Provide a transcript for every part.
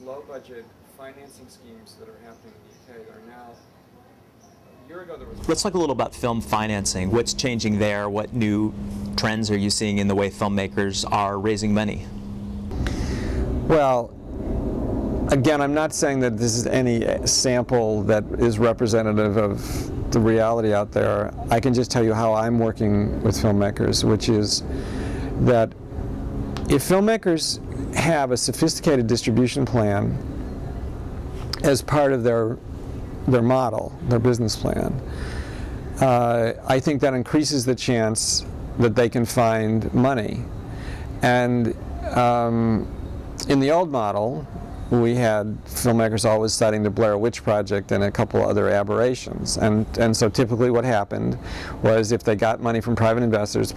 low-budget financing schemes that are happening in the UK. There are now, a year ago there was... Let's talk a little about film financing. What's changing there? What new trends are you seeing in the way filmmakers are raising money? Well, again, I'm not saying that this is any sample that is representative of the reality out there. I can just tell you how I'm working with filmmakers, which is that if filmmakers have a sophisticated distribution plan as part of their model, their business plan, I think that increases the chance that they can find money. And in the old model, we had filmmakers always citing the Blair Witch Project and a couple other aberrations. And so typically what happened was if they got money from private investors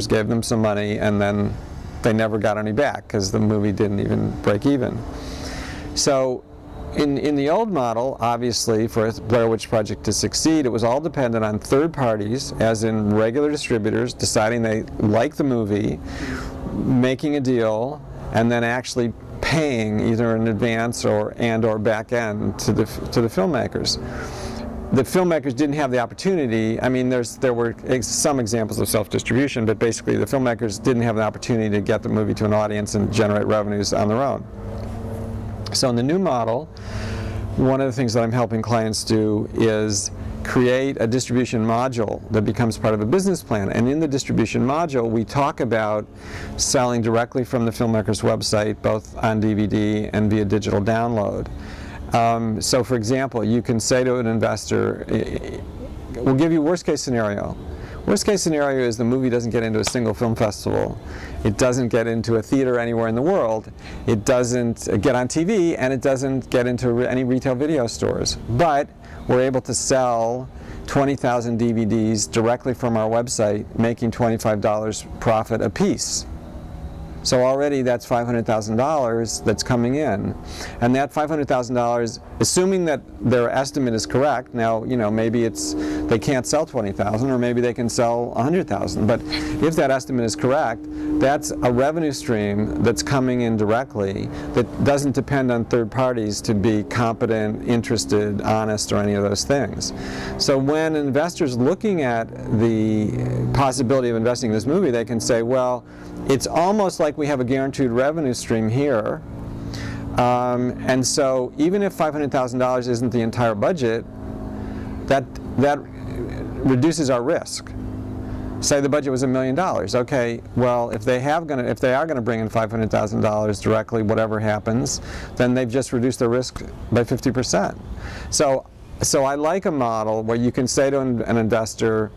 gave them some money and then they never got any back because the movie didn't even break even. So in the old model, obviously, for the Blair Witch Project to succeed, it was all dependent on third parties, as in regular distributors, deciding they like the movie, making a deal, and then actually paying either in advance or back end to the filmmakers. The filmmakers didn't have the opportunity. I mean, there were some examples of self-distribution, but basically the filmmakers didn't have the opportunity to get the movie to an audience and generate revenues on their own. So in the new model, one of the things that I'm helping clients do is create a distribution module that becomes part of a business plan. And in the distribution module, we talk about selling directly from the filmmaker's website, both on DVD and via digital download. So for example, you can say to an investor, we'll give you worst case scenario. Worst case scenario is the movie doesn't get into a single film festival. It doesn't get into a theater anywhere in the world. It doesn't get on TV, and it doesn't get into any retail video stores. But we're able to sell 20,000 DVDs directly from our website, making $25 profit a piece. So already that's $500,000 that's coming in. And that $500,000, assuming that their estimate is correct, now, you know, maybe they can't sell 20,000 or maybe they can sell 100,000. But if that estimate is correct, that's a revenue stream that's coming in directly that doesn't depend on third parties to be competent, interested, honest, or any of those things. So when investors looking at the possibility of investing in this movie, they can say, well, it's almost like we have a guaranteed revenue stream here, and so even if $500,000 isn't the entire budget, that reduces our risk. Say the budget was $1 million. Okay, well, if they are going to bring in $500,000 directly, whatever happens, then they've just reduced their risk by 50%. So I like a model where you can say to an investor,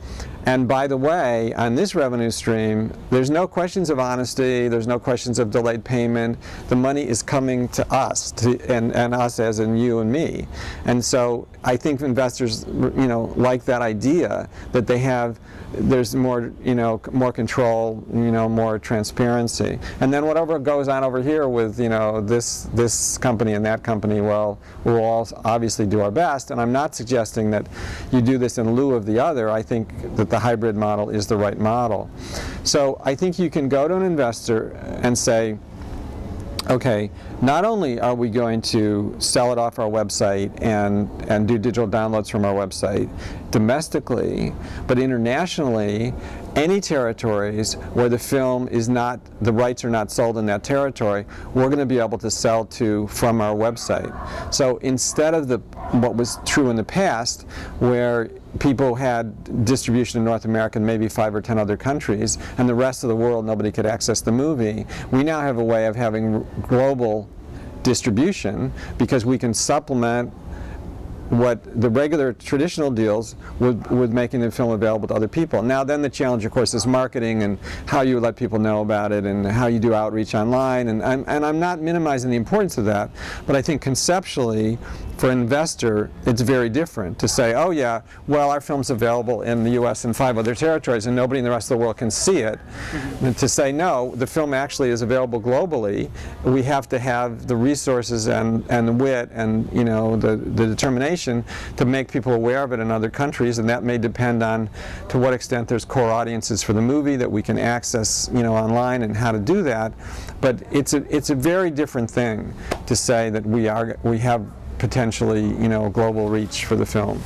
and by the way, on this revenue stream, there's no questions of honesty, there's no questions of delayed payment. The money is coming to us, and us as in you and me. And so I think investors, you know, like that idea that there's more, you know, more control, you know, more transparency. And then whatever goes on over here with, you know, this company and that company, well, we'll all obviously do our best. And I'm not suggesting that you do this in lieu of the other. I think that the hybrid model is the right model. So I think you can go to an investor and say, okay, not only are we going to sell it off our website and do digital downloads from our website domestically, but internationally, any territories where the film is not, the rights are not sold in that territory, we're going to be able to sell to from our website. So instead of what was true in the past, where people had distribution in North America and maybe 5 or 10 other countries, and the rest of the world nobody could access the movie, we now have a way of having global distribution because we can supplement what the regular traditional deals with making the film available to other people. Now then the challenge, of course, is marketing and how you let people know about it and how you do outreach online, and I'm not minimizing the importance of that, but I think conceptually for an investor it's very different to say, oh yeah, well our film's available in the US and 5 other territories and nobody in the rest of the world can see it, and to say no, the film actually is available globally. We have to have the resources and the wit and, you know, the determination information to make people aware of it in other countries, and that may depend on to what extent there's core audiences for the movie that we can access, online, and how to do that. But it's a very different thing to say that we have potentially, global reach for the film.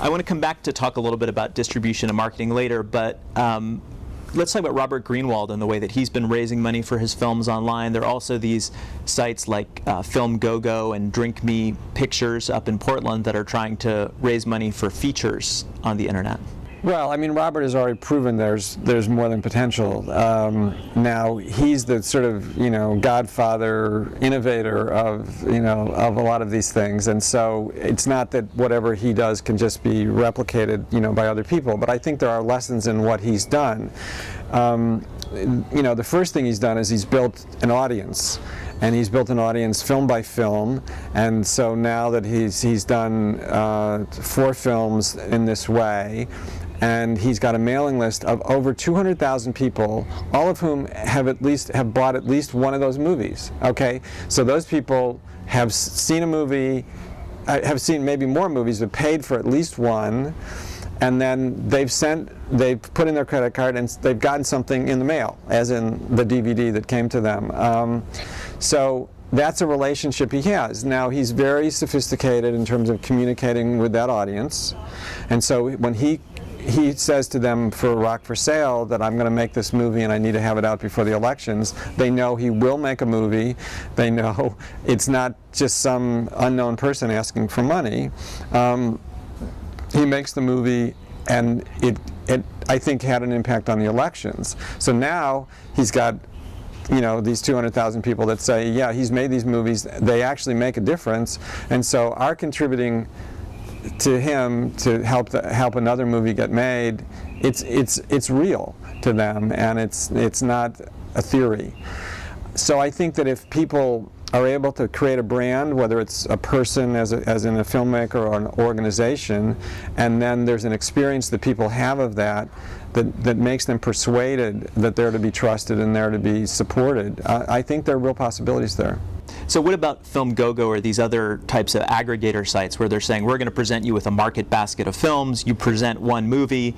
I want to come back to talk a little bit about distribution and marketing later, but let's talk about Robert Greenwald and the way that he's been raising money for his films online. There are also these sites like Film Go-Go and Drink Me Pictures up in Portland that are trying to raise money for features on the internet. Well, I mean, Robert has already proven there's more than potential. Now he's the sort of godfather, innovator of of a lot of these things, and so it's not that whatever he does can just be replicated by other people. But I think there are lessons in what he's done. The first thing he's done is he's built an audience. And he's built an audience film by film, and so now that he's done 4 films in this way, and he's got a mailing list of over 200,000 people, all of whom have bought at least one of those movies. Okay, so those people have seen a movie, have seen maybe more movies, but paid for at least one. And then they've put in their credit card and they've gotten something in the mail, as in the DVD that came to them. So that's a relationship he has. Now he's very sophisticated in terms of communicating with that audience. And so when he says to them for Rock for Sale that I'm going to make this movie and I need to have it out before the elections, they know he will make a movie. They know it's not just some unknown person asking for money. He makes the movie, and it I think had an impact on the elections. So now he's got these 200,000 people that say, yeah, he's made these movies, they actually make a difference, and so are contributing to him to help another movie get made. It's real to them, and it's not a theory. So I think that if people are able to create a brand, whether it's a person as in a filmmaker or an organization, and then there's an experience that people have of that makes them persuaded that they're to be trusted and they're to be supported, I think there are real possibilities there. So what about Film Go-Go or these other types of aggregator sites where they're saying, we're going to present you with a market basket of films, you present one movie,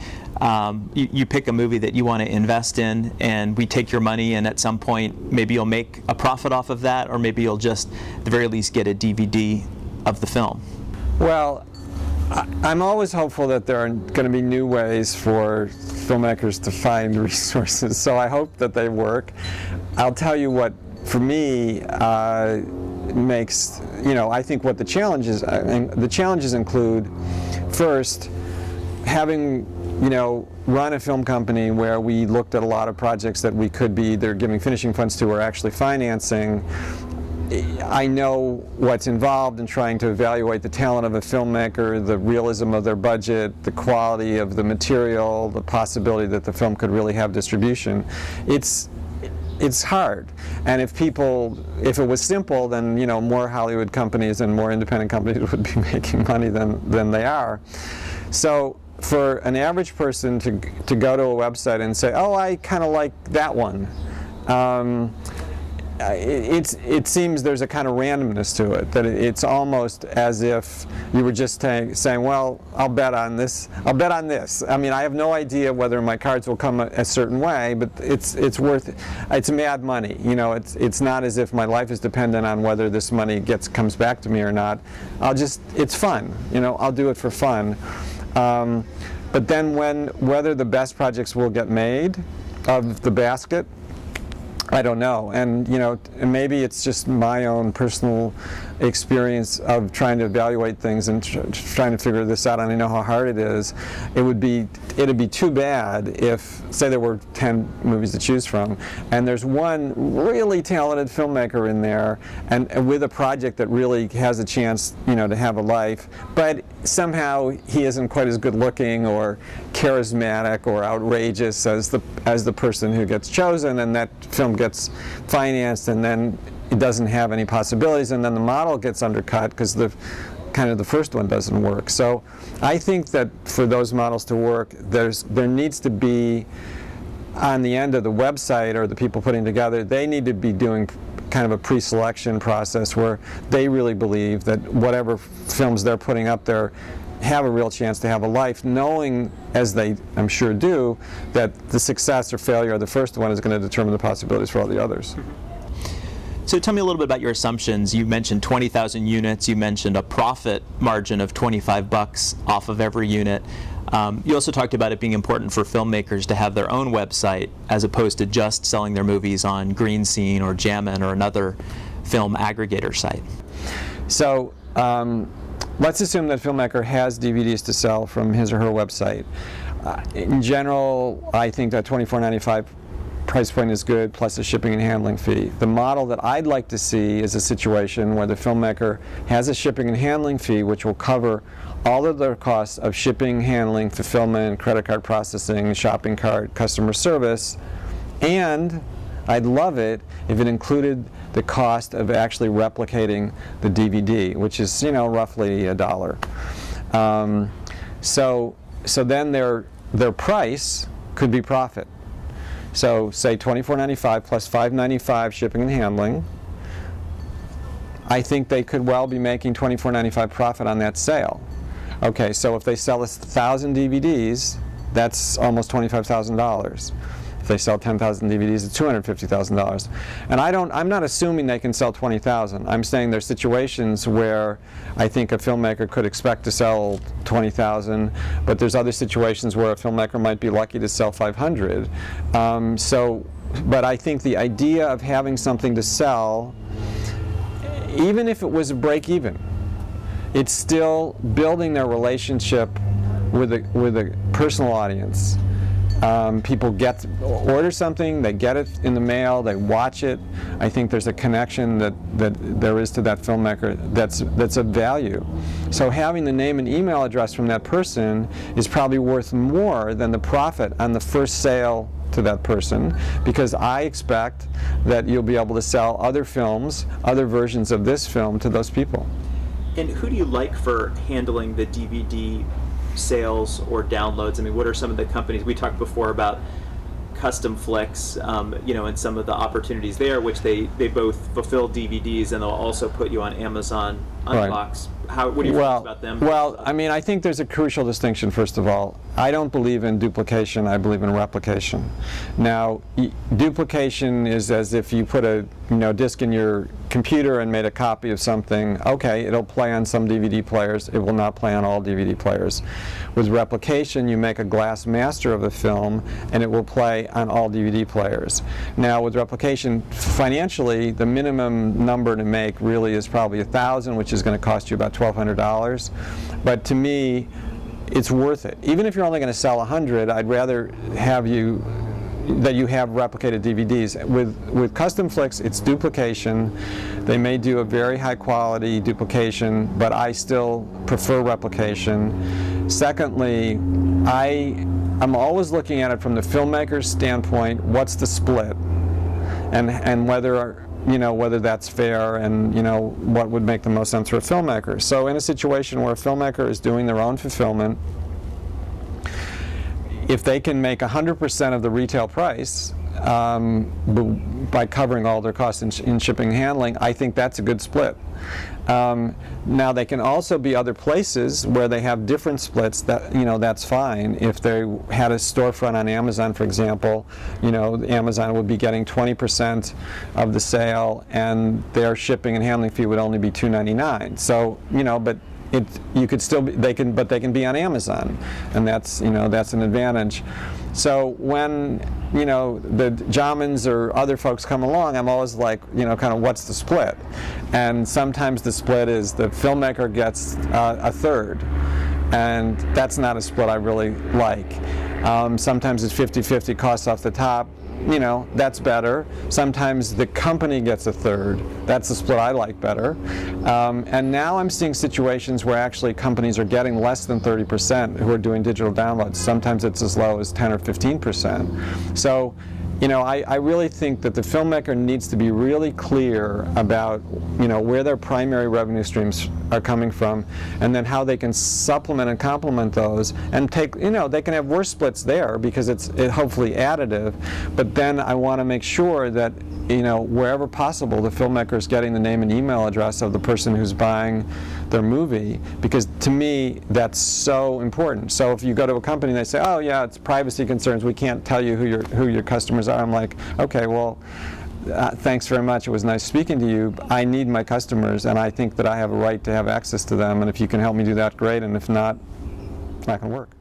you pick a movie that you want to invest in, and we take your money, and at some point maybe you'll make a profit off of that, or maybe you'll just at the very least get a DVD of the film? Well, I'm always hopeful that there are going to be new ways for filmmakers to find resources, so I hope that they work. I'll tell you what, for me, makes, I think what the challenges, the challenges include, first, having, run a film company where we looked at a lot of projects that we could be either giving finishing funds to or actually financing. I know what's involved in trying to evaluate the talent of a filmmaker, the realism of their budget, the quality of the material, the possibility that the film could really have distribution. It's hard, and if it was simple, then more Hollywood companies and more independent companies would be making money than they are. So for an average person to go to a website and say, oh, I kind of like that one, it seems there's a kind of randomness to it, that it's almost as if you were just saying, well, I'll bet on this. I mean, I have no idea whether my cards will come a certain way, but it's mad money. It's not as if my life is dependent on whether this money comes back to me or not. It's fun. I'll do it for fun. But then whether the best projects will get made of the basket, I don't know, and maybe it's just my own personal experience of trying to evaluate things and trying to figure this out, and I know how hard it is. It'd be too bad if, say, there were 10 movies to choose from, and there's one really talented filmmaker in there, and with a project that really has a chance, to have a life, but somehow he isn't quite as good looking or charismatic or outrageous as the person who gets chosen, and that film gets financed, and then it doesn't have any possibilities, and then the model gets undercut because the first one doesn't work. So I think that for those models to work, there needs to be, on the end of the website or the people putting together, they need to be doing kind of a pre-selection process where they really believe that whatever films they're putting up there have a real chance to have a life, knowing, as they I'm sure do, that the success or failure of the first one is going to determine the possibilities for all the others. So tell me a little bit about your assumptions. You mentioned 20,000 units. You mentioned a profit margin of $25 off of every unit. You also talked about it being important for filmmakers to have their own website as opposed to just selling their movies on Green Scene or Jammin or another film aggregator site. So let's assume that Filmmaker has DVDs to sell from his or her website. In general, I think that $24.95 price point is good, plus a shipping and handling fee. The model that I'd like to see is a situation where the filmmaker has a shipping and handling fee which will cover all of their costs of shipping, handling, fulfillment, credit card processing, shopping cart, customer service, and I'd love it if it included the cost of actually replicating the DVD, which is, you know, roughly $1. So then their price could be profit. So say $24.95 plus $5.95 shipping and handling. I think they could well be making $24.95 profit on that sale. Okay, so if they sell 1,000 DVDs, that's almost $25,000. If they sell 10,000 DVDs, it's $250,000. And I'm not assuming they can sell 20,000. I'm saying there's situations where I think a filmmaker could expect to sell 20,000, but there's other situations where a filmmaker might be lucky to sell 500. But I think the idea of having something to sell, even if it was a break even, it's still building their relationship with a personal audience. People order something, they get it in the mail, they watch it. I think there's a connection that there is to that filmmaker that's of value. So having the name and email address from that person is probably worth more than the profit on the first sale to that person, because I expect that you'll be able to sell other films, other versions of this film to those people. And who do you like for handling the DVD sales or downloads? I mean, what are some of the companies? We talked before about Custom Flicks, and some of the opportunities there, which they both fulfill DVDs and they'll also put you on Amazon Unbox. Right. What do you think about them? Well, I mean, I think there's a crucial distinction, first of all. I don't believe in duplication, I believe in replication. Now, duplication is as if you put a disc in your computer and made a copy of something. Okay, it'll play on some DVD players, it will not play on all DVD players. With replication, you make a glass master of the film and it will play on all DVD players. Now, with replication, financially, the minimum number to make really is probably 1,000, which is going to cost you about $1,200. But to me, it's worth it. Even if you're only going to sell 100, I'd rather have that you have replicated DVDs. With Custom Flicks, it's duplication. They may do a very high quality duplication, but I still prefer replication. Secondly, I'm always looking at it from the filmmaker's standpoint. What's the split, and whether that's fair, and what would make the most sense for a filmmaker. So in a situation where a filmmaker is doing their own fulfillment, if they can make 100% of the retail price by covering all their costs in shipping and handling, I think that's a good split. Now, they can also be other places where they have different splits. That's fine. If they had a storefront on Amazon, for example, Amazon would be getting 20% of the sale, and their shipping and handling fee would only be $2.99. So, but you could still they can be on Amazon, and that's an advantage. So when the Jamins or other folks come along, I'm always like, kind of what's the split? And sometimes the split is the filmmaker gets a third, and that's not a split I really like. Sometimes it's 50-50 costs off the top. That's better. Sometimes the company gets a third. That's the split I like better. And now I'm seeing situations where actually companies are getting less than 30% who are doing digital downloads. Sometimes it's as low as 10 or 15%. So, I really think that the filmmaker needs to be really clear about, where their primary revenue streams are coming from, and then how they can supplement and complement those, and take, they can have worse splits there because it's hopefully additive, but then I want to make sure that wherever possible, the filmmaker is getting the name and email address of the person who's buying their movie, because to me that's so important. So if you go to a company and they say, oh yeah, it's privacy concerns, we can't tell you who your customers are, I'm like, okay, well, thanks very much, it was nice speaking to you. I need my customers, and I think that I have a right to have access to them, and if you can help me do that, great, and if not, it's not going to work.